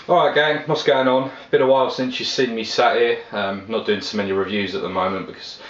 Alright gang, what's going on? Been a while since you've seen me sat here. Not doing so many reviews at the moment because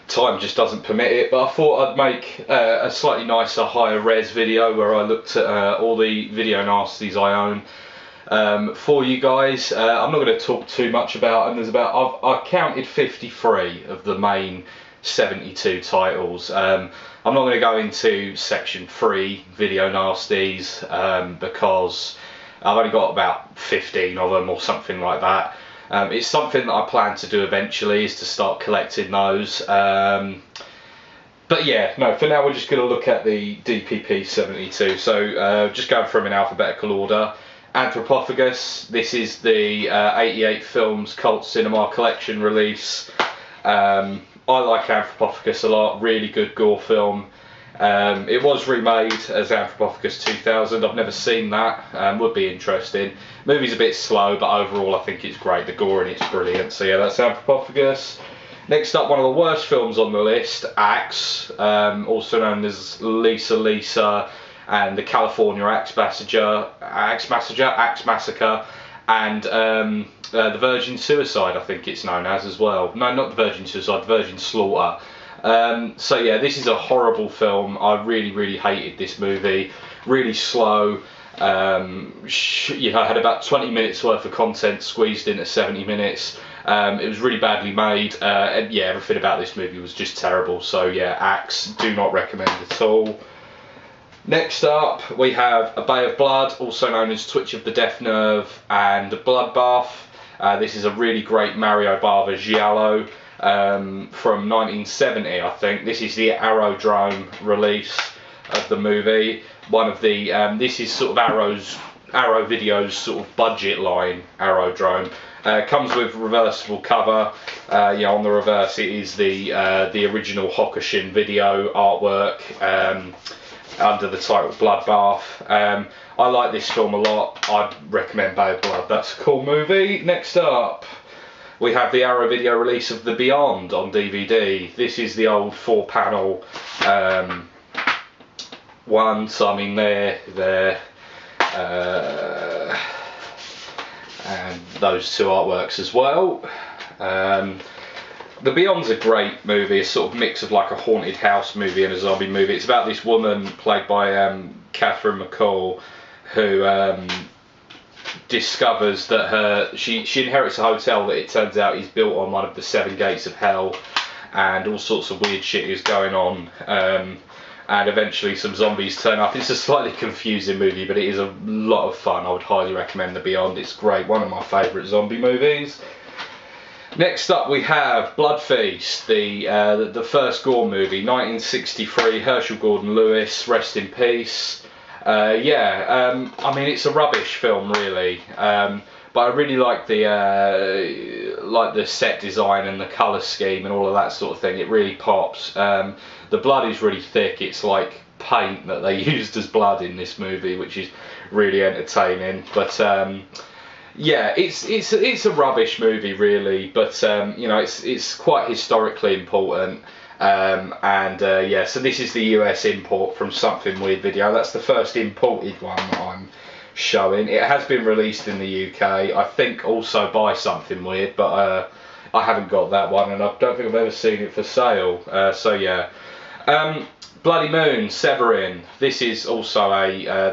time just doesn't permit it, but I thought I'd make a slightly nicer, higher res video where I looked at all the video nasties I own for you guys. I'm not going to talk too much about them. I counted 53 of the main 72 titles. I'm not going to go into section 3 video nasties because I've only got about 15 of them or something like that. It's something that I plan to do eventually, is to start collecting those. But yeah, no, for now we're just going to look at the DPP 72. So just going through them in alphabetical order. Anthropophagus, this is the 88 Films Cult Cinema Collection release. I like Anthropophagus a lot, really good gore film. It was remade as Anthropophagus 2000. I've never seen that. Would be interesting. Movie's a bit slow, but overall I think it's great. The gore in it's brilliant. So yeah, that's Anthropophagus. Next up, one of the worst films on the list, Axe, also known as Lisa and the California Axe Massacre, and the Virgin Suicide, I think it's known as well. No, not the Virgin Suicide, Virgin Slaughter. So yeah, this is a horrible film. I really hated this movie. Really slow. You know, I had about 20 minutes worth of content squeezed into 70 minutes. It was really badly made, and yeah, everything about this movie was just terrible. So yeah, Axe, do not recommend at all. Next up, we have A Bay of Blood, also known as Twitch of the Death Nerve and Bloodbath. This is a really great Mario Bava giallo from 1970, I think. This is the Aerodrome release of the movie. One of the this is sort of Arrow Video's sort of budget line, Aerodrome. Comes with reversible cover. Yeah, on the reverse it is the original Hokushin video artwork under the title Bloodbath. I like this film a lot. I'd recommend Bay of Blood. That's a cool movie. Next up, we have the Arrow Video release of The Beyond on DVD. This is the old 4-panel one, so I mean they're and those two artworks as well. The Beyond's a great movie, a sort of mix of like a haunted house movie and a zombie movie. It's about this woman played by Catherine McCall who discovers that she inherits a hotel that it turns out is built on one of the 7 gates of hell, and all sorts of weird shit is going on, and eventually some zombies turn up. It's a slightly confusing movie, but it is a lot of fun. I would highly recommend The Beyond. It's great, one of my favourite zombie movies. Next up we have Blood Feast, the first gore movie, 1963, Herschel Gordon Lewis, rest in peace. I mean, it's a rubbish film really, but I really like the set design and the colour scheme and all of that sort of thing. It really pops. The blood is really thick. It's like paint that they used as blood in this movie, which is really entertaining. But yeah, it's a rubbish movie really, but you know, it's quite historically important. Yeah, so this is the US import from Something Weird Video. That's the first imported one that I'm showing. It has been released in the UK, I think also by Something Weird, but I haven't got that one, and I don't think I've ever seen it for sale. So yeah. Bloody Moon, Severin. This is also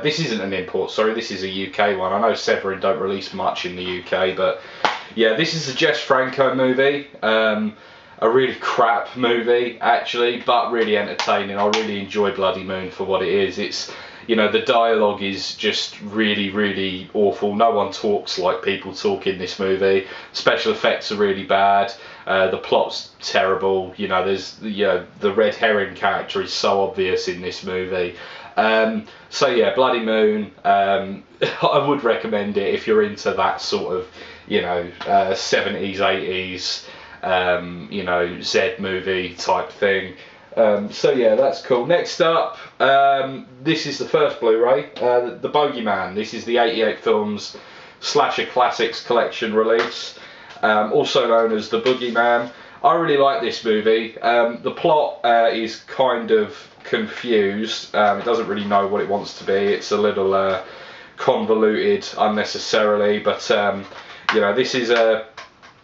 this isn't an import, sorry, this is a UK one. I know Severin don't release much in the UK, but yeah, this is a Jess Franco movie. A really crap movie actually, but really entertaining. I really enjoy Bloody Moon for what it is. It's, you know, the dialogue is just really awful. No one talks like people talk in this movie. Special effects are really bad. The plot's terrible. You know, the red herring character is so obvious in this movie. So yeah, Bloody Moon. I would recommend it if you're into that sort of, you know, 70s, 80s. You know, Z movie type thing. So yeah, that's cool. Next up, this is the first Blu-ray, The Bogeyman. This is the 88 Films Slasher Classics Collection release, also known as The Boogeyman. I really like this movie. The plot is kind of confused. It doesn't really know what it wants to be. It's a little convoluted unnecessarily, but you know, this is a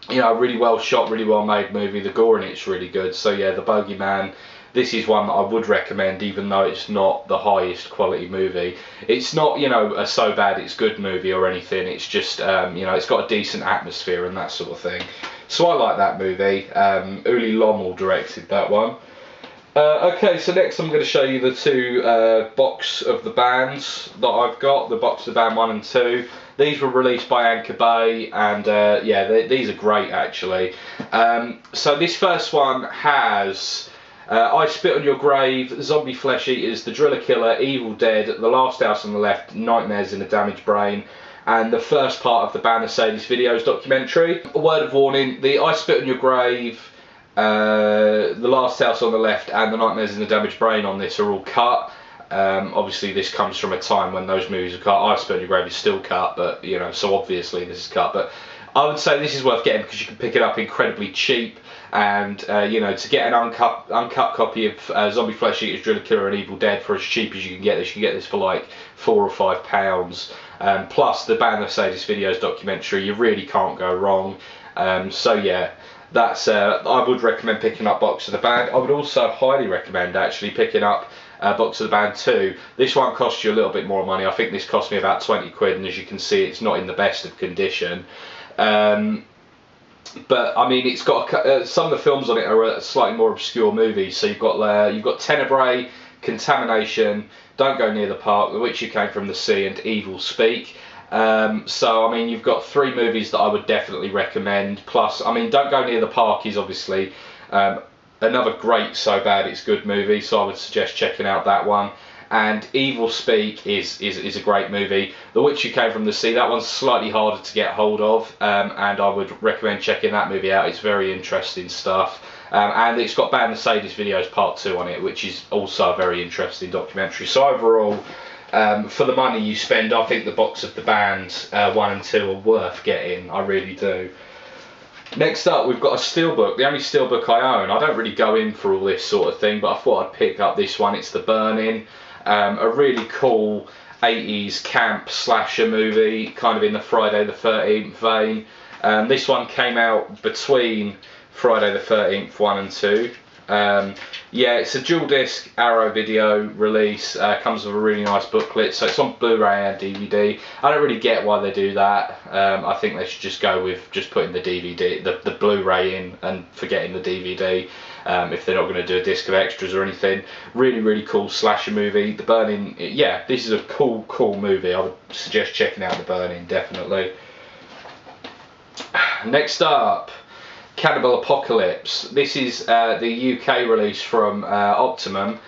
really well shot, really well made movie. The gore in it's really good. So yeah, The Bogeyman, this is one that I would recommend, even though it's not the highest quality movie. It's not, you know, a so bad it's good movie or anything. It's just, you know, it's got a decent atmosphere and that sort of thing. So I like that movie. Uli Lommel directed that one. Okay, so next I'm going to show you the two box of the bands that I've got, the box of the band 1 and 2. These were released by Anchor Bay, and yeah, these are great actually. So this first one has I Spit on Your Grave, Zombie Flesh Eaters, The Driller Killer, Evil Dead, The Last House on the Left, Nightmares in a Damaged Brain, and the first part of the band Nasties videos documentary. A word of warning, the I Spit on Your Grave, The Last House on the Left and The Nightmares in the Damaged Brain on this are all cut. Obviously this comes from a time when those movies are cut. I Spit on Your Grave is still cut, but you know, so obviously this is cut. But I would say this is worth getting because you can pick it up incredibly cheap, and you know, to get an uncut copy of Zombie Flesh Eaters, Driller Killer and Evil Dead for as cheap as you can get this, you can get this for like £4 or £5. Plus the band Nasties videos documentary, you really can't go wrong. So yeah, that's I would recommend picking up Box of the Band. I would also highly recommend actually picking up Box of the Band 2. This one costs you a little bit more money. I think this cost me about 20 quid, and as you can see, it's not in the best of condition. But I mean, it's got some of the films on it are slightly more obscure movies. So you've got Tenebrae, Contamination, Don't Go Near the Park, The Witch Who Came from the Sea, and Evil Speak. So I mean, you've got 3 movies that I would definitely recommend. Plus, I mean, Don't Go Near the Park is obviously another great so bad it's good movie, so I would suggest checking out that one. And Evil Speak is a great movie. The Witch Who Came from the Sea, that one's slightly harder to get hold of, and I would recommend checking that movie out. It's very interesting stuff. And it's got Band Nasties videos part 2 on it, which is also a very interesting documentary. So overall, for the money you spend, I think the Box of the Band 1 and 2 are worth getting. I really do. Next up, we've got a steelbook, the only steelbook I own. I don't really go in for all this sort of thing, but I thought I'd pick up this one. It's The Burning, a really cool 80s camp slasher movie, kind of in the Friday the 13th vein. This one came out between Friday the 13th 1 and 2. Yeah, it's a dual disc Arrow video release, comes with a really nice booklet, so it's on Blu-ray and DVD. I don't really get why they do that. I think they should just go with just putting the DVD, the Blu-ray in and forgetting the DVD, if they're not going to do a disc of extras or anything. Really, really cool slasher movie. The Burning, yeah, this is a cool movie. I would suggest checking out The Burning, definitely. Next up, Cannibal Apocalypse. This is the UK release from Optimum.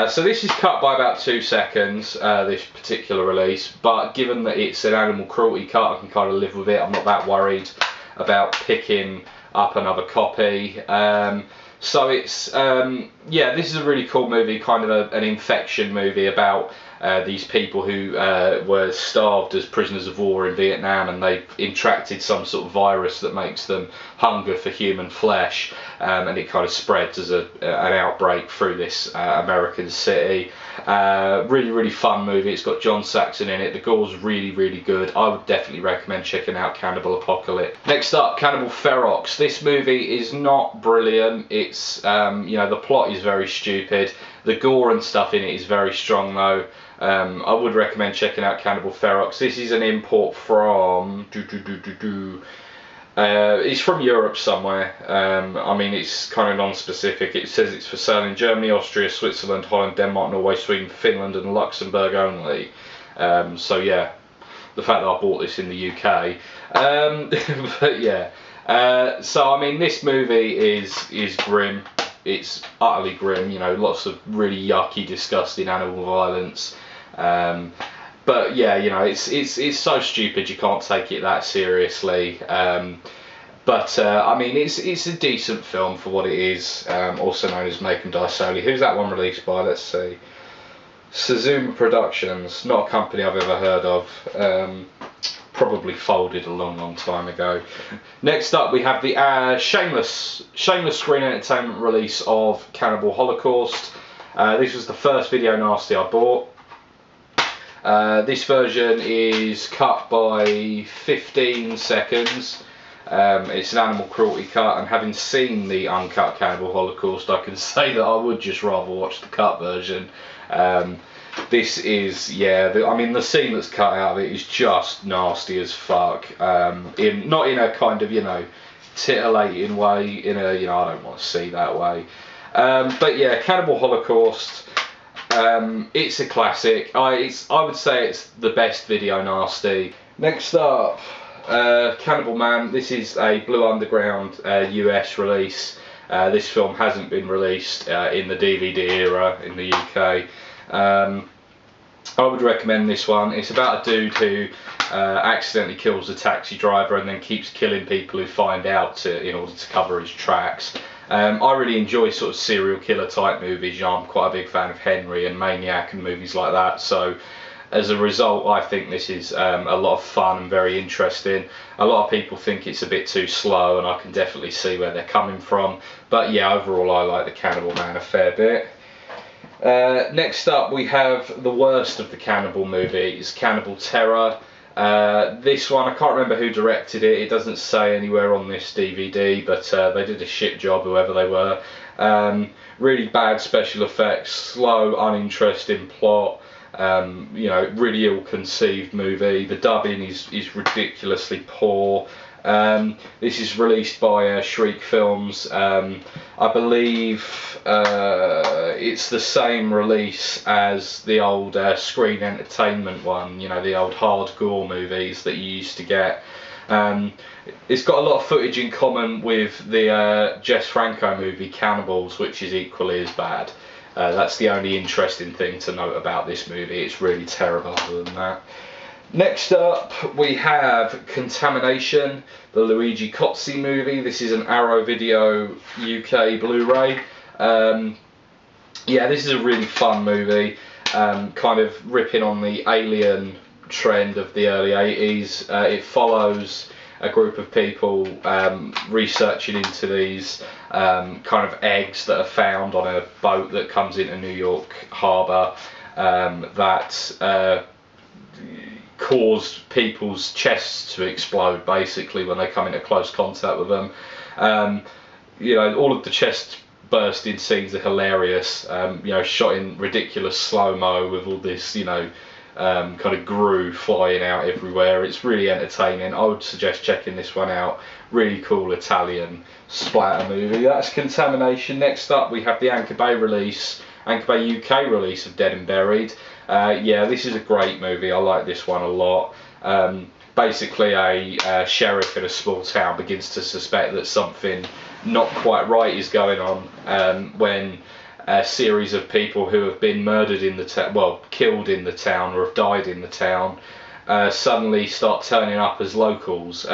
So this is cut by about 2 seconds, this particular release, but given that it's an animal cruelty cut, I can kind of live with it. I'm not that worried about picking up another copy. So it's, yeah, this is a really cool movie, kind of an infection movie about these people who were starved as prisoners of war in Vietnam, and they contracted some sort of virus that makes them hunger for human flesh, and it kind of spreads as an outbreak through this American city. Really, really fun movie. It's got John Saxon in it. The gore's really, really good. I would definitely recommend checking out Cannibal Apocalypse. Next up, Cannibal Ferox. This movie is not brilliant. It's, you know, the plot is very stupid. The gore and stuff in it is very strong though. I would recommend checking out Cannibal Ferox. This is an import from it's from Europe somewhere. I mean, it's kind of non-specific. It says it's for sale in Germany, Austria, Switzerland, Holland, Denmark, Norway, Sweden, Finland and Luxembourg only. So yeah, the fact that I bought this in the UK. But yeah, so I mean, this movie is grim. It's utterly grim, you know, lots of really yucky, disgusting animal violence. But yeah, you know, it's so stupid you can't take it that seriously. But I mean, it's a decent film for what it is. Also known as Make 'Em Die Slowly. Who's that one released by? Let's see. Suzuma Productions, not a company I've ever heard of. Probably folded a long time ago. Next up, we have the shameless Screen Entertainment release of Cannibal Holocaust. This was the first video nasty I bought. This version is cut by 15 seconds. It's an animal cruelty cut, and having seen the uncut Cannibal Holocaust, I can say that I would just rather watch the cut version. This is, yeah, I mean, the scene that's cut out of it is just nasty as fuck. Not in a kind of, you know, titillating way, in a, you know, I don't want to see that way. But yeah, Cannibal Holocaust, it's a classic. I would say it's the best video nasty. Next up, Cannibal Man. This is a Blue Underground US release. This film hasn't been released in the DVD era in the UK. I would recommend this one. It's about a dude who accidentally kills a taxi driver and then keeps killing people who find out in order to cover his tracks. I really enjoy sort of serial killer type movies. You know, I'm quite a big fan of Henry and Maniac and movies like that. So as a result, I think this is a lot of fun and very interesting. A lot of people think it's a bit too slow, and I can definitely see where they're coming from. But yeah, overall I like the Cannibal Man a fair bit. Next up we have the worst of the cannibal movies, Cannibal Terror. This one, I can't remember who directed it. It doesn't say anywhere on this DVD, but they did a shit job, whoever they were. Really bad special effects, slow, uninteresting plot. You know, really ill-conceived movie. The dubbing is ridiculously poor. This is released by Shriek Films. I believe it's the same release as the old Screen Entertainment one, you know, the old hard gore movies that you used to get. It's got a lot of footage in common with the Jess Franco movie Cannibals, which is equally as bad. That's the only interesting thing to note about this movie. It's really terrible other than that. Next up we have Contamination, the Luigi Cozzi movie. This is an Arrow Video UK Blu-ray. Yeah, this is a really fun movie, kind of ripping on the Alien trend of the early 80s. It follows a group of people researching into these kind of eggs that are found on a boat that comes into New York Harbour that cause people's chests to explode basically when they come into close contact with them. You know, all of the chest bursting scenes are hilarious, you know, shot in ridiculous slow-mo with all this, you know, kind of grue flying out everywhere. It's really entertaining. I would suggest checking this one out. Really cool Italian splatter movie. That's Contamination. Next up we have the Anchor Bay UK release of Dead and Buried. Yeah, this is a great movie. I like this one a lot. Basically a sheriff in a small town begins to suspect that something not quite right is going on when a series of people who have been murdered in the town, well, killed in the town or have died in the town, suddenly start turning up as locals.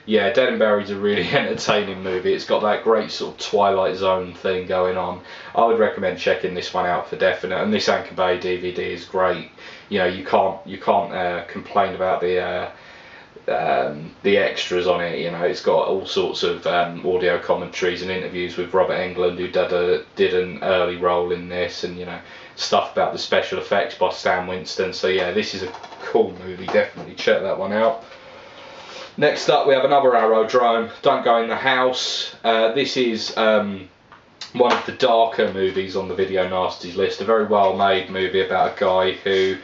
Yeah, Dead and Buried is a really entertaining movie. It's got that great sort of Twilight Zone thing going on. I would recommend checking this one out for definite. And this Anchor Bay DVD is great. You know, you can't complain about the extras on it. You know, it's got all sorts of audio commentaries and interviews with Robert Englund, who did an early role in this, and you know, stuff about the special effects by Stan Winston. So yeah, this is a cool movie. Definitely check that one out. Next up we have another Aerodrome, Don't Go in the House. This is one of the darker movies on the Video Nasties list. A very well made movie about a guy who,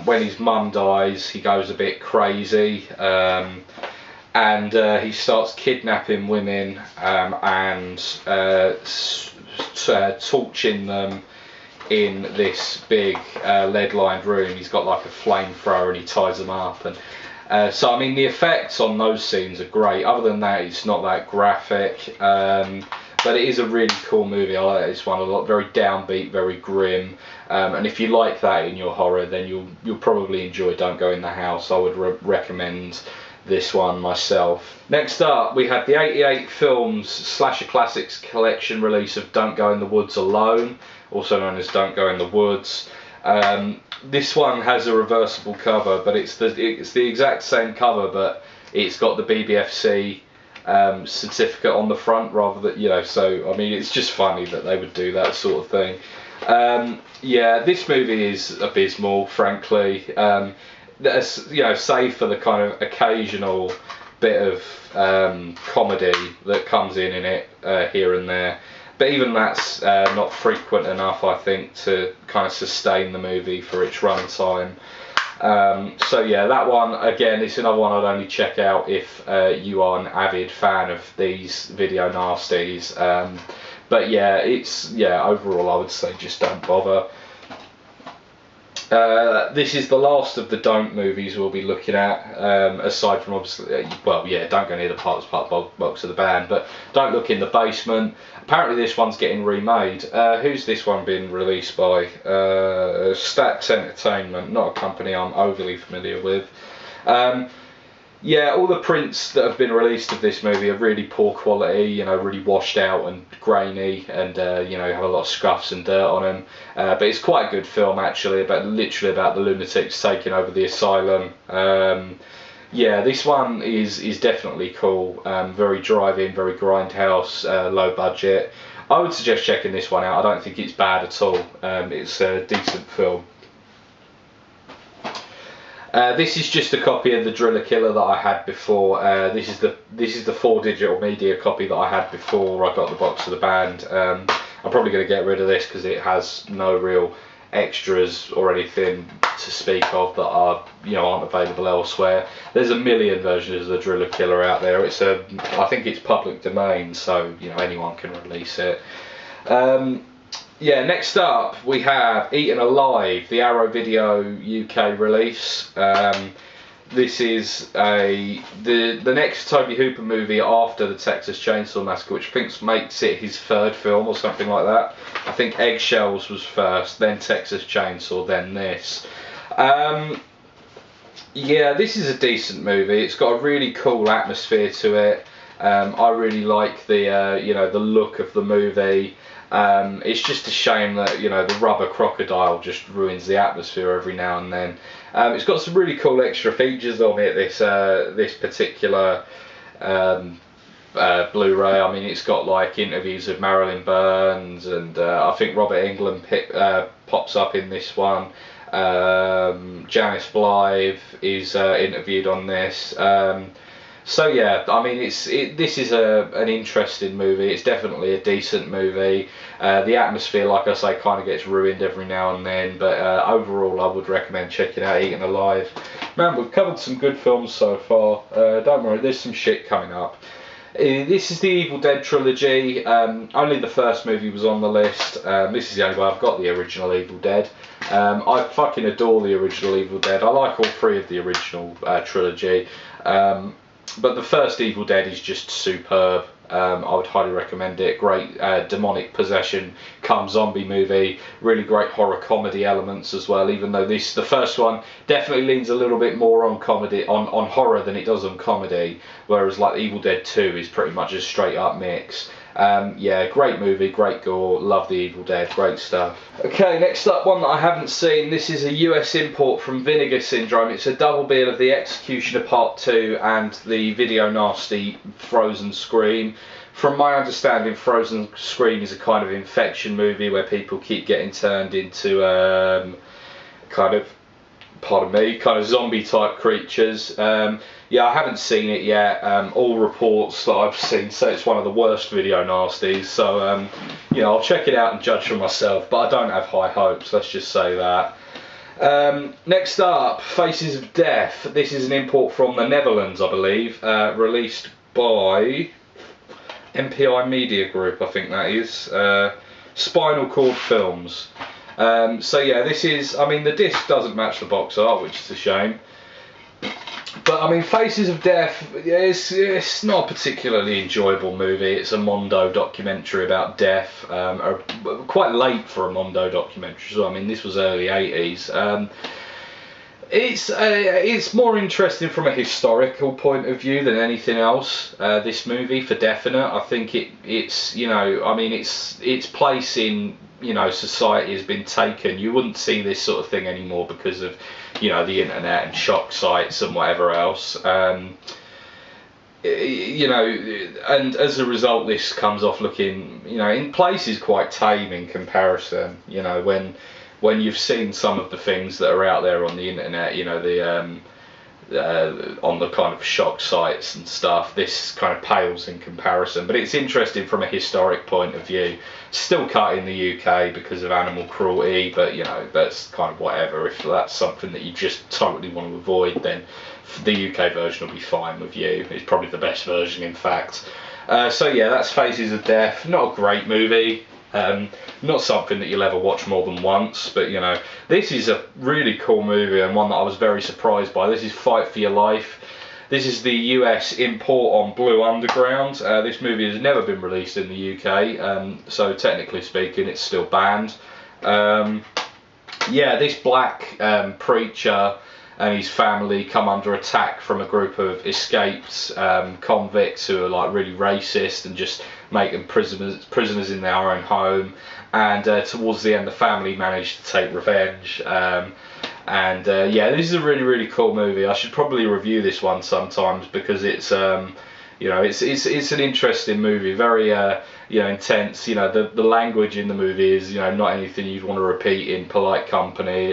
when his mum dies, he goes a bit crazy, and he starts kidnapping women and torching them in this big lead-lined room. He's got like a flamethrower and he ties them up, and so I mean the effects on those scenes are great. Other than that, it's not that graphic, but it is a really cool movie. I like this one a lot. Very downbeat, very grim, and if you like that in your horror, then you'll probably enjoy Don't Go in the House. I would recommend this one myself. Next up we have the 88 Films Slasher Classics collection release of Don't Go in the Woods Alone, also known as Don't Go in the Woods. This one has a reversible cover, but it's the exact same cover, but it's got the BBFC certificate on the front rather than, you know, so I mean it's just funny that they would do that sort of thing. Yeah, this movie is abysmal, frankly. Save for the kind of occasional bit of comedy that comes in it here and there. But even that's not frequent enough, I think, to kind of sustain the movie for its runtime. So yeah, that one, again, it's another one I'd only check out if you are an avid fan of these video nasties. But yeah, overall I would say just don't bother. This is the last of the don't movies we'll be looking at, aside from obviously, don't go near the parts box of the band, but don't look in the basement. Apparently this one's getting remade. Who's this one been released by? Stax Entertainment, not a company I'm overly familiar with. Yeah, all the prints that have been released of this movie are really poor quality, really washed out and grainy, and have a lot of scuffs and dirt on them. But it's quite a good film actually, literally about the lunatics taking over the asylum. Yeah, this one is definitely cool. Very drive-in, very grindhouse, low budget. I would suggest checking this one out. I don't think it's bad at all. It's a decent film. This is just a copy of the Driller Killer that I had before. This is the 4 digital media copy that I had before I got the box of the band. I'm probably going to get rid of this because it has no real extras or anything to speak of that are aren't available elsewhere. There's a million versions of the Driller Killer out there. I think it's public domain, so anyone can release it. Yeah, next up we have Eaten Alive, the Arrow Video UK release. This is the next Toby Hooper movie after the Texas Chainsaw Massacre, which I think makes it his 3rd film or something like that. I think Eggshells was first, then Texas Chainsaw, then this. Yeah, this is a decent movie. It's got a really cool atmosphere to it. I really like the the look of the movie. It's just a shame that the rubber crocodile just ruins the atmosphere every now and then. It's got some really cool extra features on it. This particular Blu-ray. I mean, it's got like interviews with Marilyn Burns, and I think Robert Englund pops up in this one. Janice Blythe is interviewed on this. So yeah, I mean, this is an interesting movie. It's definitely a decent movie. The atmosphere, like I say, kind of gets ruined every now and then, but overall I would recommend checking out Eaten Alive. Man, we've covered some good films so far. Don't worry, there's some shit coming up. This is the Evil Dead trilogy. Only the first movie was on the list. This is the only way I've got the original Evil Dead. I fucking adore the original Evil Dead. I like all 3 of the original trilogy. But the first Evil Dead is just superb. I would highly recommend it. Great demonic possession come zombie movie. Really great horror comedy elements as well, even though the first one definitely leans a little bit more on comedy, on horror than it does on comedy, whereas like Evil Dead 2 is pretty much a straight up mix. Yeah, great movie, great gore, love the Evil Dead, great stuff. Okay, next up, one that I haven't seen. This is a US import from Vinegar Syndrome. It's a double bill of The Executioner Part 2 and the video nasty Frozen Scream. From my understanding, Frozen Scream is a kind of infection movie where people keep getting turned into kind of zombie type creatures. Yeah, I haven't seen it yet. All reports that I've seen say it's one of the worst video nasties, so I'll check it out and judge for myself, but I don't have high hopes, let's just say that. Next up, Faces of Death. This is an import from the Netherlands, I believe, released by MPI Media Group, I think that is. Spinal Cord Films. So yeah, this is, I mean, the disc doesn't match the box art, which is a shame. But I mean, Faces of Death, it's not a particularly enjoyable movie. It's a Mondo documentary about death, quite late for a Mondo documentary. So I mean, this was early 80s. It's more interesting from a historical point of view than anything else. This movie, for definite. I think its place in society has been taken. You wouldn't see this sort of thing anymore because of the internet and shock sites and whatever else. you know, and as a result, this comes off looking, you know, in places quite tame in comparison. You know, when you've seen some of the things that are out there on the internet, you know, the on the kind of shock sites and stuff, this kind of pales in comparison. But it's interesting from a historic point of view. Still cut in the UK because of animal cruelty, but you know, that's kind of whatever. If that's something that you just totally want to avoid, then the UK version will be fine with you. It's probably the best version, in fact. So yeah, that's Faces of Death. Not a great movie. Not something that you'll ever watch more than once, but you know, this is a really cool movie and one that I was very surprised by. This is Fight for Your Life. This is the US import on Blue Underground. This movie has never been released in the UK, so technically speaking, it's still banned. Yeah, this black preacher and his family come under attack from a group of escaped convicts who are like really racist and just make them prisoners in their own home. And towards the end, the family managed to take revenge. Yeah, this is a really cool movie. I should probably review this one sometimes because it's you know, it's an interesting movie, very you know, intense. You know, the language in the movie is, you know, not anything you'd want to repeat in polite company.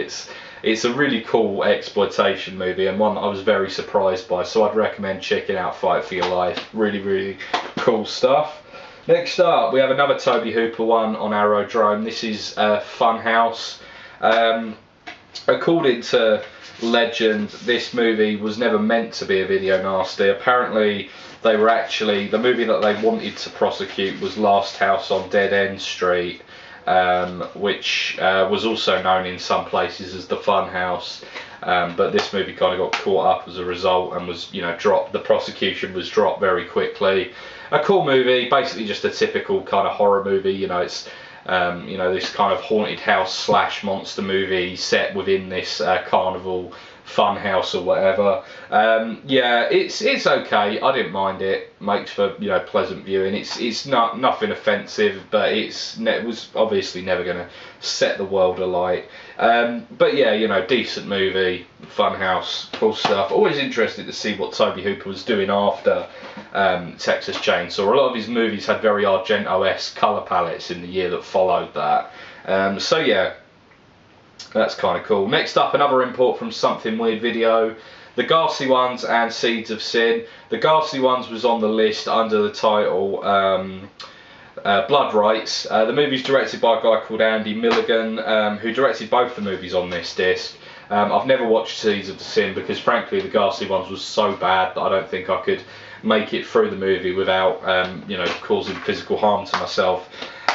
It's a really cool exploitation movie and one that I was very surprised by, so I'd recommend checking out Fight for Your Life. Really cool stuff. Next up, we have another Tobe Hooper one on Aerodrome. This is Funhouse. According to legend, this movie was never meant to be a video nasty. Apparently, they were actually, the movie that they wanted to prosecute was Last House on Dead End Street, which was also known in some places as the Funhouse. But this movie kind of got caught up as a result and was, you know, dropped. The prosecution was dropped very quickly. A cool movie, basically just a typical kind of horror movie. You know, it's you know, this kind of haunted house slash monster movie set within this carnival fun house or whatever. Yeah, it's okay. I didn't mind it. Makes for, you know, pleasant viewing. It's not nothing offensive, but it was obviously never gonna set the world alight. But yeah, you know, decent movie, Funhouse, cool stuff. Always interested to see what Tobe Hooper was doing after Texas Chainsaw. A lot of his movies had very Argento-esque colour palettes in the year that followed that. So yeah, that's kind of cool. Next up, another import from Something Weird Video. The Ghastly Ones and Seeds of Sin. The Ghastly Ones was on the list under the title Blood Rights. The movie's directed by a guy called Andy Milligan, who directed both the movies on this disc. I've never watched Seeds of Sin because frankly the Ghastly Ones was so bad that I don't think I could make it through the movie without you know, causing physical harm to myself.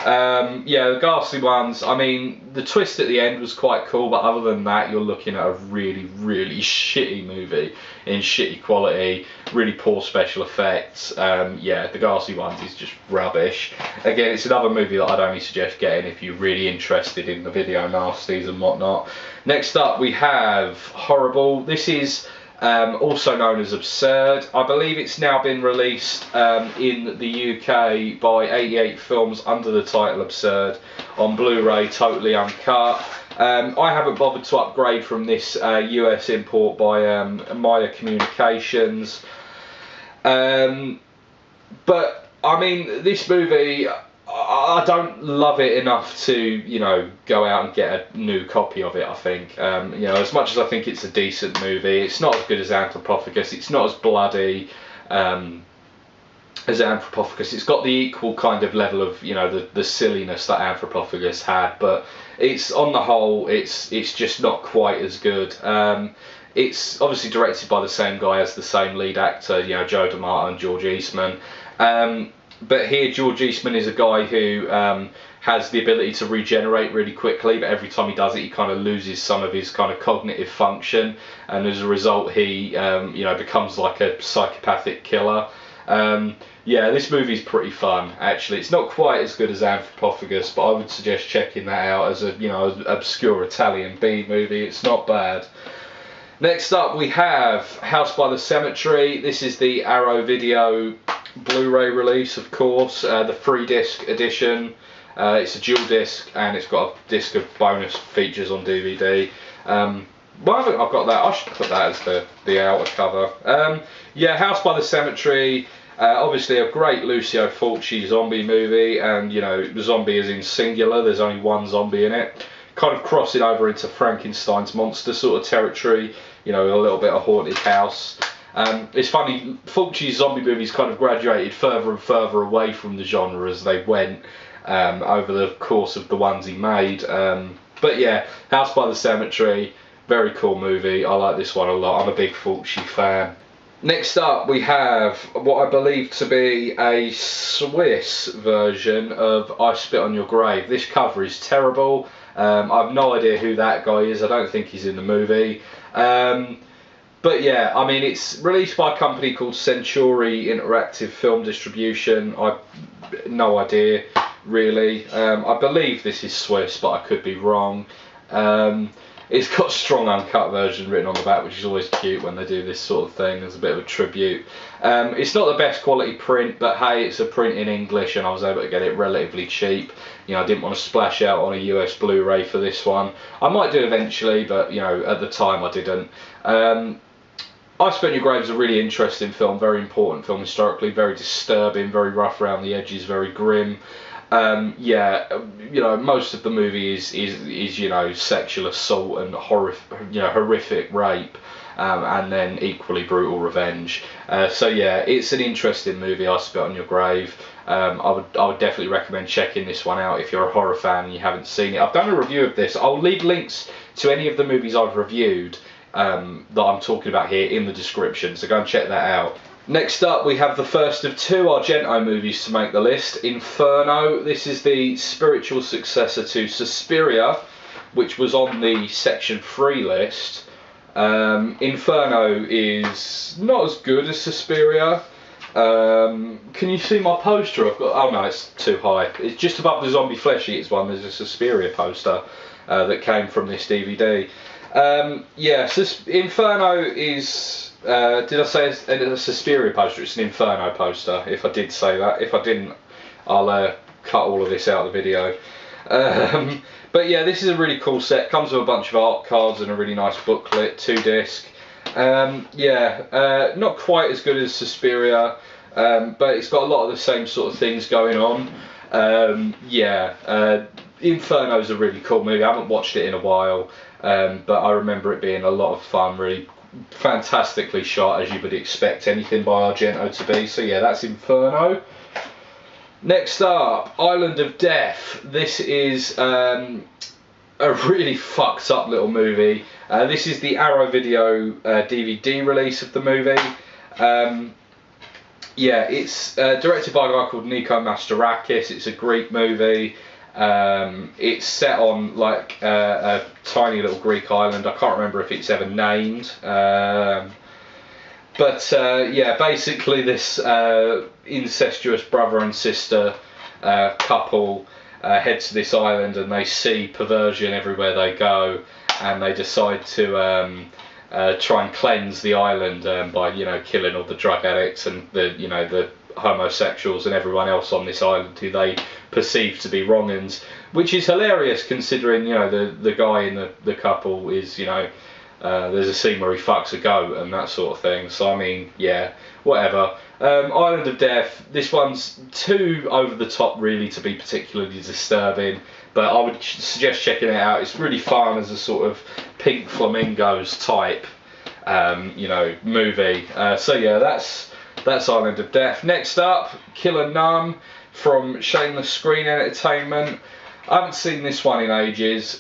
Yeah, the Ghastly Ones, I mean, the twist at the end was quite cool, but other than that, you're looking at a really shitty movie in shitty quality, really poor special effects. Yeah, the Ghastly Ones is just rubbish. Again, it's another movie that I'd only suggest getting if you're really interested in the video nasties and whatnot. Next up, we have Horrible. This is also known as Absurd. I believe it's now been released in the UK by 88 Films under the title Absurd on Blu-ray, totally uncut. I haven't bothered to upgrade from this US import by Maya Communications. But I mean, this movie, I don't love it enough to, you know, go out and get a new copy of it, I think. You know, as much as I think it's a decent movie, it's not as good as Anthropophagus, it's not as bloody as Anthropophagus. It's got the equal kind of level of, you know, the silliness that Anthropophagus had, but it's, on the whole, it's just not quite as good. It's obviously directed by the same guy as the same lead actor, you know, Joe D'Amato and George Eastman. But here George Eastman is a guy who has the ability to regenerate really quickly, but every time he does it he kind of loses some of his kind of cognitive function, and as a result he you know, becomes like a psychopathic killer. Yeah, this movie's pretty fun actually. It's not quite as good as Anthropophagus, but I would suggest checking that out as a, you know, obscure Italian B movie. It's not bad. Next up we have House by the Cemetery. This is the Arrow Video Blu-ray release, of course, the 3-disc edition. It's a dual disc and it's got a disc of bonus features on DVD. Well, I think I've got that. I should put that as the outer cover. Yeah, House by the Cemetery. Obviously a great Lucio Fulci zombie movie, and you know, the zombie is in singular, there's only one zombie in it. Kind of crossing over into Frankenstein's monster sort of territory, you know, a little bit of haunted house. It's funny, Fulci's zombie movies kind of graduated further and further away from the genre as they went over the course of the ones he made. But yeah, House by the Cemetery, very cool movie. I like this one a lot. I'm a big Fulci fan. Next up we have what I believe to be a Swiss version of I Spit on Your Grave. This cover is terrible. I have no idea who that guy is. I don't think he's in the movie. But yeah, I mean, it's released by a company called Century Interactive Film Distribution. I've no idea really. I believe this is Swiss, but I could be wrong. It's got a strong uncut version written on the back, which is always cute when they do this sort of thing. There's a bit of a tribute. It's not the best quality print, but hey, it's a print in English and I was able to get it relatively cheap. You know, I didn't want to splash out on a US Blu-ray for this one. I might do eventually, but you know, at the time I didn't. I Spit on Your Grave is a really interesting film, very important film historically, very disturbing, very rough around the edges, very grim. Yeah, you know, most of the movie is you know, sexual assault and horrific rape, and then equally brutal revenge. So yeah, it's an interesting movie, I Spit on Your Grave. I would definitely recommend checking this one out if you're a horror fan and you haven't seen it. I've done a review of this. I'll leave links to any of the movies I've reviewed that I'm talking about here in the description, so go and check that out. Next up we have the first of two Argento movies to make the list, Inferno. This is the spiritual successor to Suspiria, which was on the Section 3 list. Inferno is not as good as Suspiria. Can you see my poster? I've got, oh no, it's too high. It's just above the Zombie Flesh Eaters one. There's a Suspiria poster that came from this DVD. Yeah, Inferno is... did I say it's a Suspiria poster? It's an Inferno poster, if I did say that. If I didn't, I'll cut all of this out of the video. But yeah, this is a really cool set. Comes with a bunch of art cards and a really nice booklet, 2-disc. Yeah, not quite as good as Suspiria, but it's got a lot of the same sort of things going on. Yeah, Inferno's a really cool movie. I haven't watched it in a while, but I remember it being a lot of fun, really fantastically shot, as you would expect anything by Argento to be. So yeah, that's Inferno. Next up, Island of Death. This is a really fucked up little movie. This is the Arrow Video DVD release of the movie. Yeah, it's directed by a guy called Nikos Mastorakis. It's a Greek movie. It's set on like a tiny little Greek island. I can't remember if it's ever named. But yeah, basically this incestuous brother and sister couple head to this island and they see perversion everywhere they go, and they decide to try and cleanse the island by, you know, killing all the drug addicts and the homosexuals and everyone else on this island who they perceive to be wrong-uns, which is hilarious considering, you know, the guy in the couple is, you know, there's a scene where he fucks a goat and that sort of thing. So I mean, yeah, whatever. Island of Death, this one's too over the top really to be particularly disturbing, but I would suggest checking it out. It's really fun as a sort of Pink Flamingos type you know, movie. So yeah, that's Island of Death. Next up, Killer Numb from Shameless Screen Entertainment. I haven't seen this one in ages.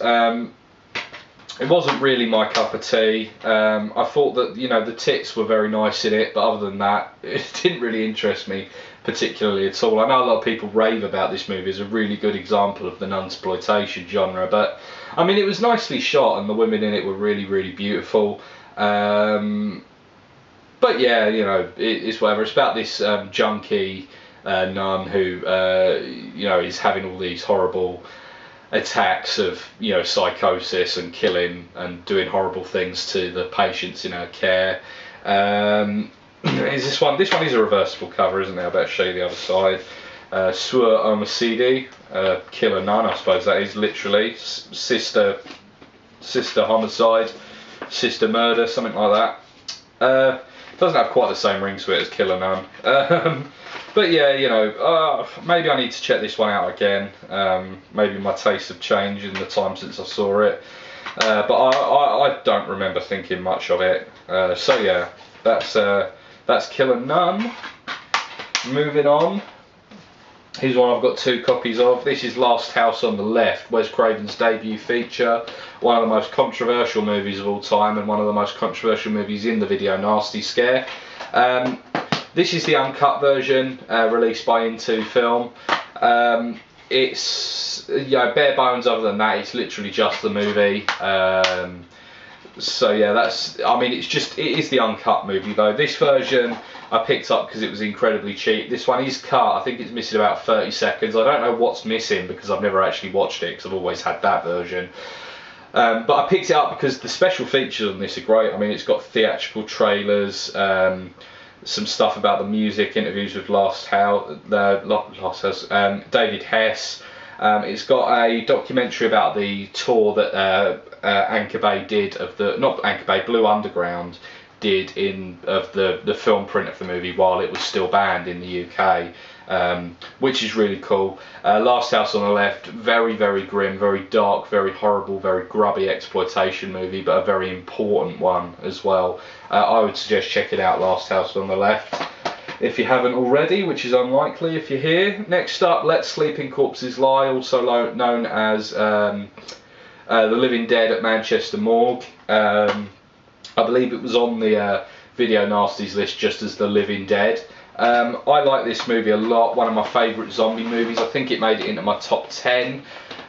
It wasn't really my cup of tea. I thought that, you know, the tits were very nice in it, but other than that, it didn't really interest me particularly at all. I know a lot of people rave about this movie as a really good example of the nunsploitation genre, but I mean, it was nicely shot and the women in it were really, really beautiful. But yeah, you know, it's whatever. It's about this junkie nun who, you know, is having all these horrible attacks of, you know, psychosis and killing and doing horrible things to the patients in her care. Is this one is a reversible cover, isn't it? I better show you the other side. Sur Homicide, Killer Nun, I suppose that is literally sister homicide. Sister Murder, something like that. It doesn't have quite the same ring to it as Killer Nun. But yeah, you know, maybe I need to check this one out again. Maybe my tastes have changed in the time since I saw it. But I don't remember thinking much of it. So yeah, that's Killer Nun. Moving on. Here's one I've got 2 copies of. This is Last House on the Left, Wes Craven's debut feature. One of the most controversial movies of all time, and one of the most controversial movies in the video nasty scare. This is the uncut version, released by Into Film. It's, you know, bare bones other than that. It's literally just the movie. So yeah, I mean, it is the uncut movie though. This version I picked up because it was incredibly cheap. This one is cut. I think it's missing about 30 seconds. I don't know what's missing because I've never actually watched it because I've always had that version. But I picked it up because the special features on this are great. I mean, it's got theatrical trailers, some stuff about the music, interviews with David Hess. It's got a documentary about the tour that Anchor Bay did of Blue Underground did of the film print of the movie while it was still banned in the UK, which is really cool. Last House on the Left, very, very grim, very dark, very horrible, very grubby exploitation movie, but a very important one as well. I would suggest checking out Last House on the Left if you haven't already, which is unlikely if you're here. Next up, Let Sleeping Corpses Lie, also known as The Living Dead at Manchester Morgue. I believe it was on the Video Nasties list just as The Living Dead. I like this movie a lot, one of my favourite zombie movies. I think it made it into my top 10.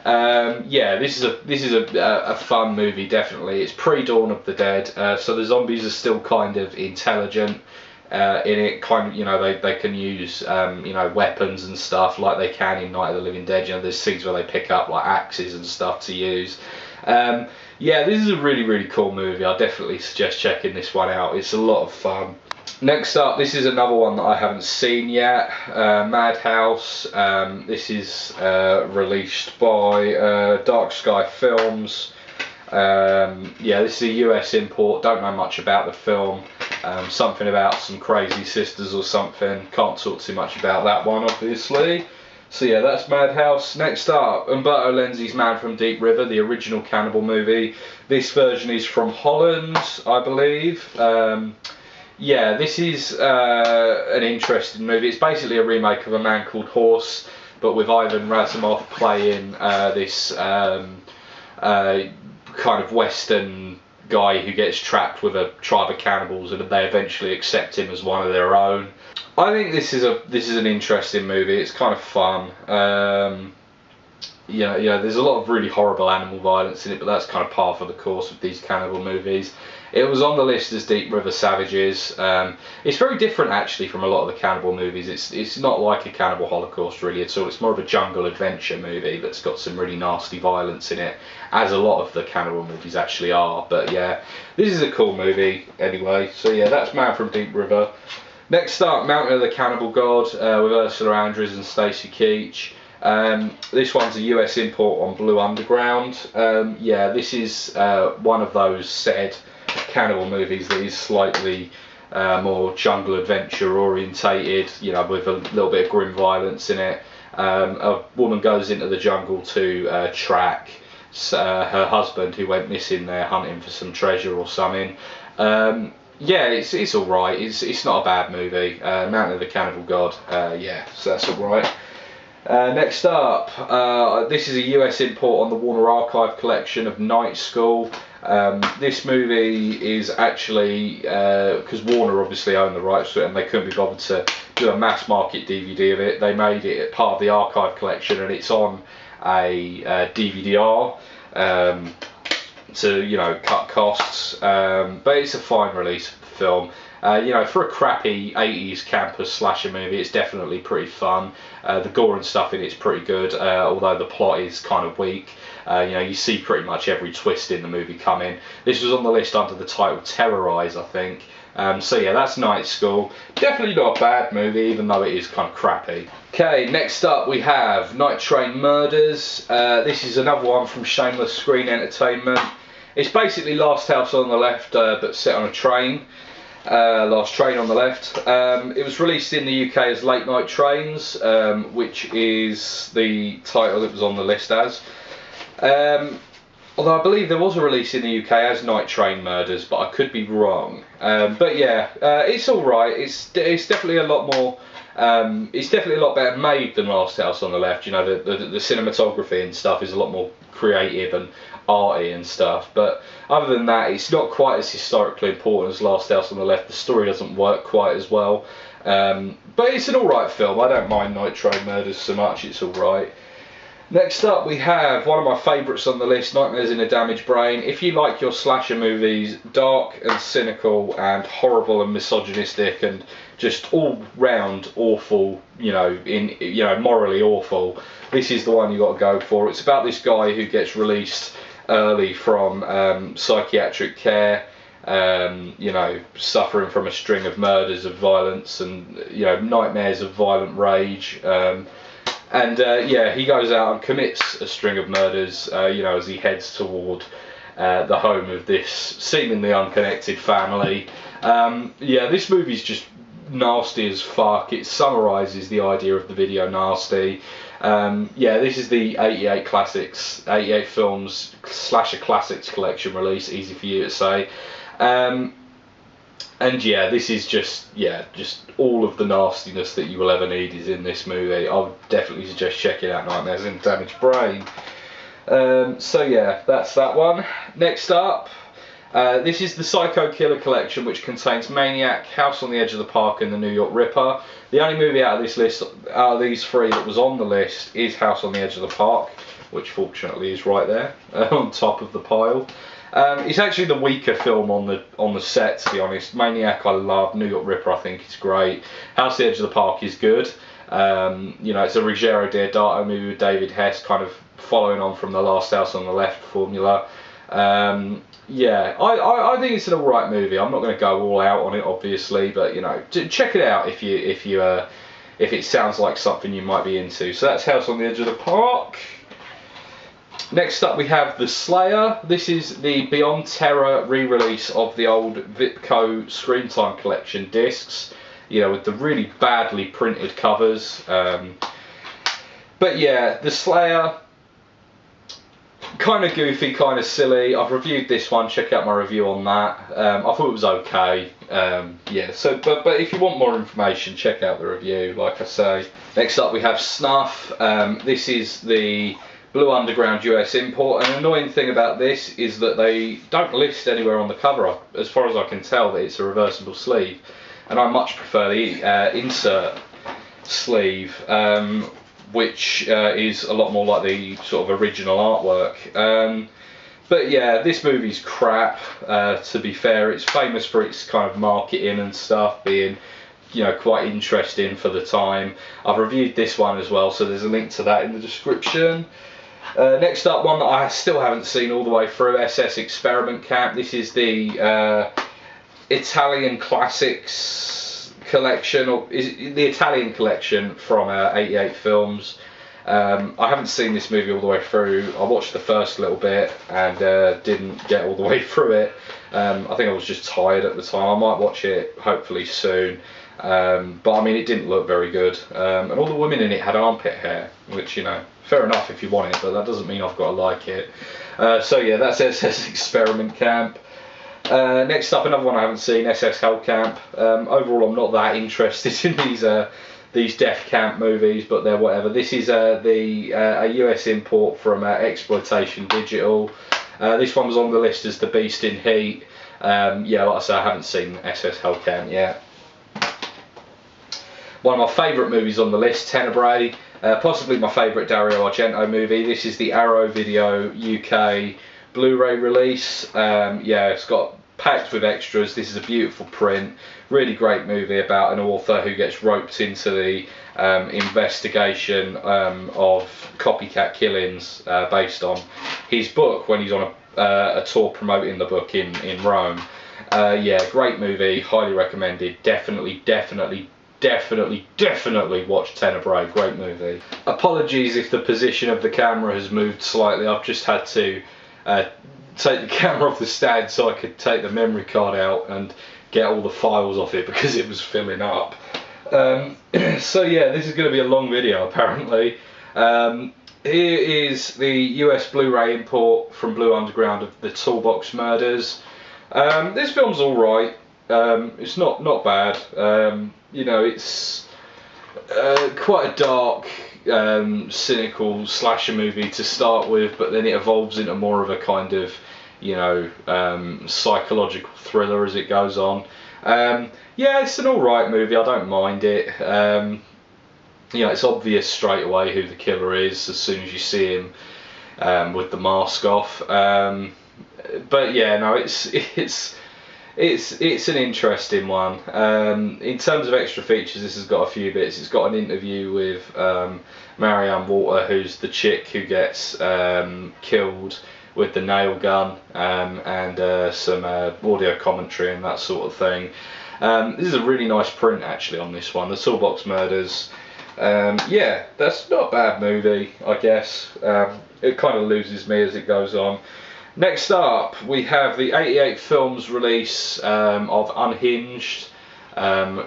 Yeah, this is a fun movie, definitely. It's pre-Dawn of the Dead, so the zombies are still kind of intelligent in it. Kind of, you know, they can use you know, weapons and stuff like they can in Night of the Living Dead. You know, there's scenes where they pick up like axes and stuff to use. Yeah, this is a really, really cool movie. I definitely suggest checking this one out. It's a lot of fun. Next up, this is another one that I haven't seen yet, Madhouse. This is released by Dark Sky Films. Yeah, this is a US import, don't know much about the film. Something about some crazy sisters or something. Can't talk too much about that one, obviously. So yeah, that's Madhouse. Next up, Umberto Lenzi's Man from Deep River, the original Cannibal movie. This version is from Holland, I believe. Yeah, this is an interesting movie. It's basically a remake of A Man Called Horse, but with Ivan Razumov playing this kind of Western guy who gets trapped with a tribe of cannibals, and they eventually accept him as one of their own. I think this is an interesting movie. It's kind of fun. Yeah, there's a lot of really horrible animal violence in it, but that's kind of par for the course of these cannibal movies. It was on the list as Deep River Savages. It's very different actually from a lot of the cannibal movies. It's not like a Cannibal Holocaust really at all. It's more of a jungle adventure movie that's got some really nasty violence in it, as a lot of the cannibal movies actually are. But yeah, this is a cool movie anyway. So yeah, that's Man from Deep River. Next up, Mountain of the Cannibal God with Ursula Andrews and Stacey Keach. This one's a US import on Blue Underground. Yeah, this is one of those said cannibal movies that is slightly more jungle adventure orientated, you know, with a little bit of grim violence in it. A woman goes into the jungle to track her husband who went missing there, hunting for some treasure or something. Yeah, it's alright. It's not a bad movie. Mountain of the Cannibal God. Yeah, so that's alright. Next up, this is a US import on the Warner Archive collection of Night School. This movie is actually, because Warner obviously own the rights to it and they couldn't be bothered to do a mass market DVD of it, they made it part of the archive collection, and it's on a DVD-R to, you know, cut costs, but it's a fine release of the film. You know, for a crappy 80s campus slasher movie, it's definitely pretty fun. The gore and stuff in it's pretty good, although the plot is kind of weak. You know, you see pretty much every twist in the movie coming. This was on the list under the title Terrorize, I think. So yeah, that's Night School. Definitely not a bad movie, even though it is kind of crappy. Okay, next up we have Night Train Murders. This is another one from Shameless Screen Entertainment. It's basically Last House on the Left, but set on a train. Last Train on the Left. It was released in the UK as Late Night Trains, which is the title it was on the list as. Although I believe there was a release in the UK as Night Train Murders, but I could be wrong. But yeah, it's all right. It's definitely a lot more. It's definitely a lot better made than Last House on the Left. You know, the cinematography and stuff is a lot more creative and arty and stuff. But other than that, it's not quite as historically important as Last House on the Left. The story doesn't work quite as well. But it's an all right film. I don't mind Night Train Murders so much. It's all right. Next up we have one of my favourites on the list, Nightmares in a Damaged Brain. If you like your slasher movies, dark and cynical and horrible and misogynistic and just all round awful, morally awful, this is the one you got to go for. It's about this guy who gets released early from psychiatric care, suffering from a string of murders of violence and nightmares of violent rage. He goes out and commits a string of murders, as he heads toward the home of this seemingly unconnected family. This movie's just nasty as fuck. It summarises the idea of the video nasty. This is the 88 films slasher classics collection release, easy for you to say. This is just all of the nastiness that you will ever need is in this movie. I would definitely suggest checking out Nightmares in a Damaged Brain. That's that one. Next up, this is the Psycho Killer collection, which contains Maniac, House on the Edge of the Park, and the New York Ripper. The only movie out of this list, out of these three that was on the list, is House on the Edge of the Park, which fortunately is right there on top of the pile. It's actually the weaker film on the set, to be honest. Maniac I love, New York Ripper I think is great. House on the Edge of the Park is good. It's a Ruggero Deodato movie with David Hess, kind of following on from the Last House on the Left formula. I think it's an alright movie. I'm not going to go all out on it, obviously, but check it out if it sounds like something you might be into. So that's House on the Edge of the Park. Next up we have The Slayer. This is the Beyond Terror re-release of the old Vipco Screen Time collection discs, with the really badly printed covers. The Slayer, kind of goofy, kind of silly. I've reviewed this one, check out my review on that. I thought it was okay. But if you want more information, check out the review, like I say. Next up we have Snuff. This is the Blue Underground US import. An annoying thing about this is that they don't list anywhere on the cover, as far as I can tell, that it's a reversible sleeve, and I much prefer the insert sleeve, which is a lot more like the sort of original artwork. This movie's crap, to be fair. It's famous for its kind of marketing and stuff being quite interesting for the time. I've reviewed this one as well, so there's a link to that in the description. Next up, one that I still haven't seen all the way through, SS Experiment Camp. This is the Italian Classics collection, or is it the Italian collection from 88 films. I haven't seen this movie all the way through. I watched the first little bit and didn't get all the way through it. I think I was just tired at the time. I might watch it hopefully soon. But I mean, it didn't look very good, and all the women in it had armpit hair, which, fair enough if you want it, but that doesn't mean I've got to like it. That's SS Experiment Camp. Next up, another one I haven't seen, SS Hell Camp. Overall, I'm not that interested in these death camp movies, but they're whatever. This is a US import from Exploitation Digital. This one was on the list as The Beast in Heat. Like I say, I haven't seen SS Hell Camp yet. One of my favourite movies on the list, Tenebrae, possibly my favourite Dario Argento movie. This is the Arrow Video UK Blu-ray release. It's got packed with extras. This is a beautiful print, really great movie about an author who gets roped into the investigation of copycat killings based on his book when he's on a tour promoting the book in Rome. Great movie, highly recommended. Definitely watch Tenebrae, great movie. Apologies if the position of the camera has moved slightly. I've just had to take the camera off the stand so I could take the memory card out and get all the files off it because it was filling up. So yeah, this is going to be a long video apparently. Here is the US Blu-ray import from Blue Underground of the Toolbox Murders. This film's alright. It's not bad. You know, it's quite a dark, cynical slasher movie to start with, but then it evolves into more of a kind of, you know, psychological thriller as it goes on. Yeah, it's an alright movie, I don't mind it. You know, it's obvious straight away who the killer is as soon as you see him with the mask off. But yeah, no, it's an interesting one. In terms of extra features, this has got a few bits. It's got an interview with Marianne Walter, who's the chick who gets killed with the nail gun, and some audio commentary and that sort of thing. This is a really nice print actually on this one, the Toolbox Murders. Yeah, that's not a bad movie, I guess. It kind of loses me as it goes on. Next up, we have the 88 Films release of Unhinged.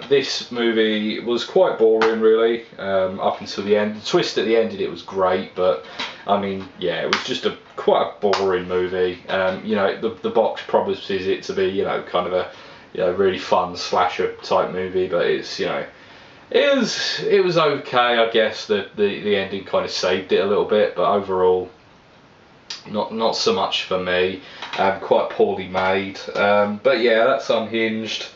This movie was quite boring, really, up until the end. The twist at the end of it was great, but I mean, yeah, it was just quite a boring movie. You know, the box promises it to be, you know, kind of a, you know, really fun slasher type movie, but it's, you know, it was okay, I guess. The ending kind of saved it a little bit, but overall, not so much for me. Quite poorly made. But yeah, that's Unhinged.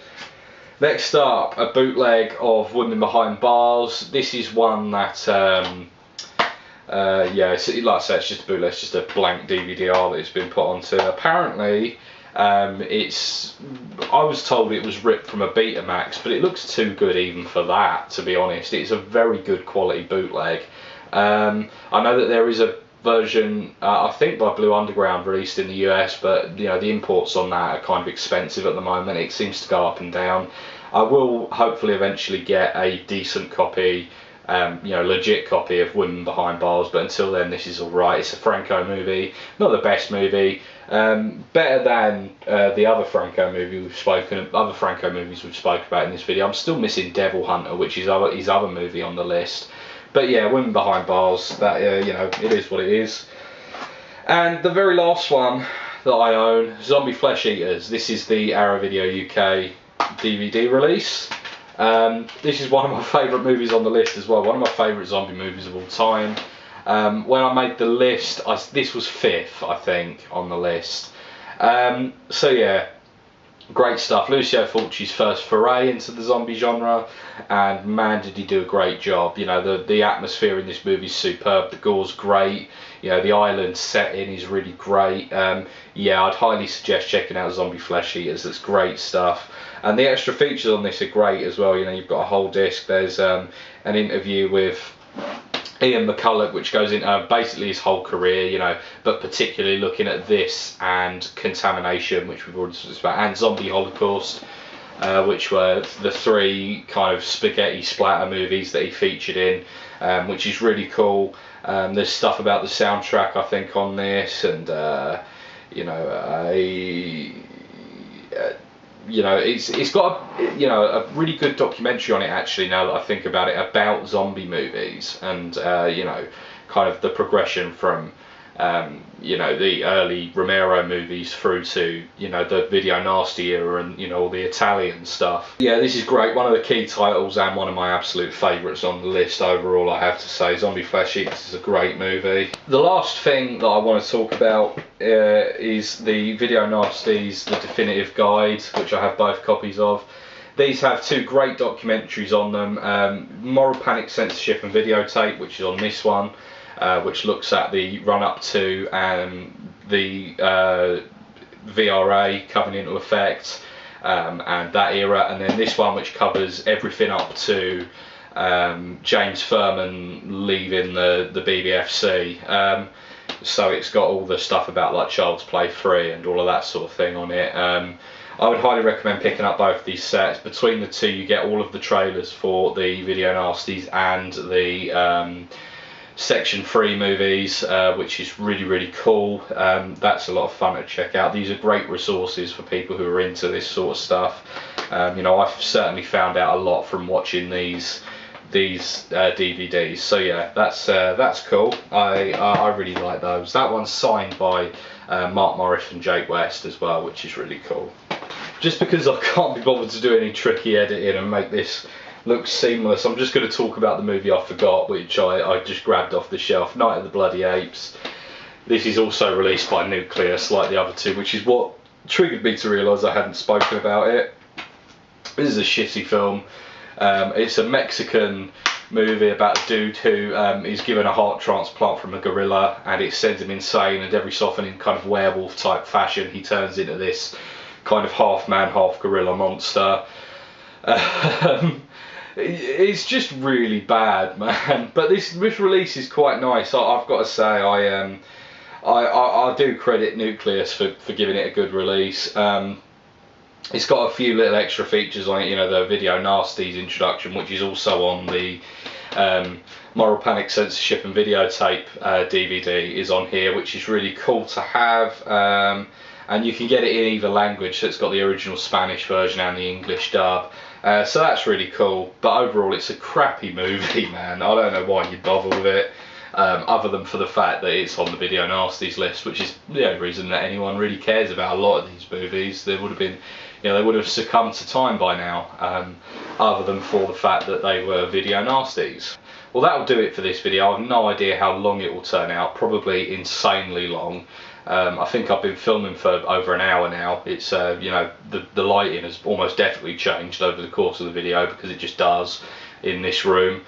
Next up, a bootleg of Women Behind Bars. This is one that, yeah, it's, like I said, it's just a bootleg. It's just a blank DVD-R that it's been put onto. Apparently, I was told it was ripped from a Betamax, but it looks too good even for that, to be honest. It's a very good quality bootleg. I know that there is a version, I think by Blue Underground, released in the US, but you know, the imports on that are kind of expensive at the moment. It seems to go up and down. I will hopefully eventually get a decent copy, you know, legit copy of Women Behind Bars, but until then, this is alright. It's a Franco movie, not the best movie, better than the other Franco movies we've spoken about in this video. I'm still missing Devil Hunter, which is his other movie on the list. But yeah, Women Behind Bars, that, you know, it is what it is. And the very last one that I own, Zombie Flesh Eaters. This is the Arrow Video UK DVD release. This is one of my favourite movies on the list as well, one of my favourite zombie movies of all time. When I made the list, this was 5th, I think, on the list. So yeah, great stuff. Lucio Fulci's first foray into the zombie genre, and man did he do a great job. You know, the atmosphere in this movie is superb, the gore's great, you know, the island setting is really great. Yeah, I'd highly suggest checking out Zombie Flesh Eaters. That's great stuff, and the extra features on this are great as well. You know, you've got a whole disc. There's an interview with Ian McCulloch, which goes into basically his whole career, you know, but particularly looking at this and Contamination, which we've already talked about, and Zombie Holocaust, which were the 3 kind of spaghetti splatter movies that he featured in, which is really cool. There's stuff about the soundtrack, I think, on this, and you know, you know, it's got a really good documentary on it actually, now that I think about it, about zombie movies, and you know, kind of the progression from you know, the early Romero movies through to, you know, the Video Nasty era, and you know, all the Italian stuff. Yeah, this is great, one of the key titles and one of my absolute favourites on the list overall, I have to say. Zombie Flesh Eaters is a great movie. The last thing that I want to talk about is the Video Nasties, the definitive guide, which I have both copies of. These have 2 great documentaries on them, Moral Panic, Censorship and Videotape, which is on this one, which looks at the run-up to the VRA coming into effect, and that era, and then this one which covers everything up to James Furman leaving the BBFC. So it's got all the stuff about like Child's Play 3 and all of that sort of thing on it. I would highly recommend picking up both these sets. Between the 2 you get all of the trailers for the Video Nasties and the Section 3 movies, which is really cool. That's a lot of fun to check out. These are great resources for people who are into this sort of stuff. You know, I've certainly found out a lot from watching these DVDs. So yeah, that's cool. I really like those. That one's signed by Mark Morris and Jake West as well, which is really cool. Just because I can't be bothered to do any tricky editing and make this look seamless, I'm just going to talk about the movie I forgot, which I just grabbed off the shelf, Night of the Bloody Apes. This is also released by Nucleus, like the other two, which is what triggered me to realise I hadn't spoken about it. This is a shitty film. It's a Mexican movie about a dude who is given a heart transplant from a gorilla, and it sends him insane, and every so often in kind of werewolf type fashion he turns into this kind of half man half gorilla monster. It's just really bad, man. But this release is quite nice. I've got to say, I do credit Nucleus for giving it a good release. It's got a few little extra features on it, you know, the video Nasties introduction, which is also on the Moral Panic Censorship and Videotape DVD is on here, which is really cool to have. And you can get it in either language, so it's got the original Spanish version and the English dub. So that's really cool, but overall it's a crappy movie, man. I don't know why you'd bother with it, other than for the fact that it's on the Video Nasties list, which is the only reason that anyone really cares about a lot of these movies. They would have been, you know, they would have succumbed to time by now, other than for the fact that they were Video Nasties. Well, that'll do it for this video. I have no idea how long it will turn out, probably insanely long. I think I've been filming for over an hour now. It's you know, the lighting has almost definitely changed over the course of the video, because it just does in this room.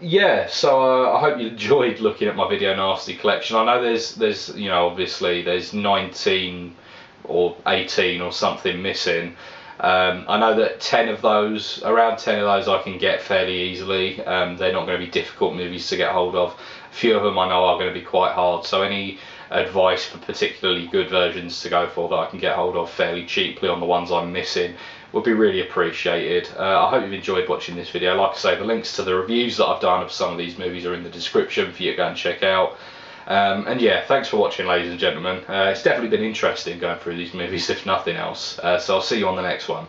Yeah, so I hope you enjoyed looking at my Video Nasty collection. I know there's you know, obviously there's 19 or 18 or something missing. I know that around 10 of those I can get fairly easily. They're not going to be difficult movies to get hold of. A few of them I know are going to be quite hard, so any advice for particularly good versions to go for that I can get hold of fairly cheaply on the ones I'm missing would be really appreciated. I hope you've enjoyed watching this video. Like I say, the links to the reviews that I've done of some of these movies are in the description for you to go and check out. And yeah, thanks for watching, ladies and gentlemen. It's definitely been interesting going through these movies, if nothing else. So I'll see you on the next one.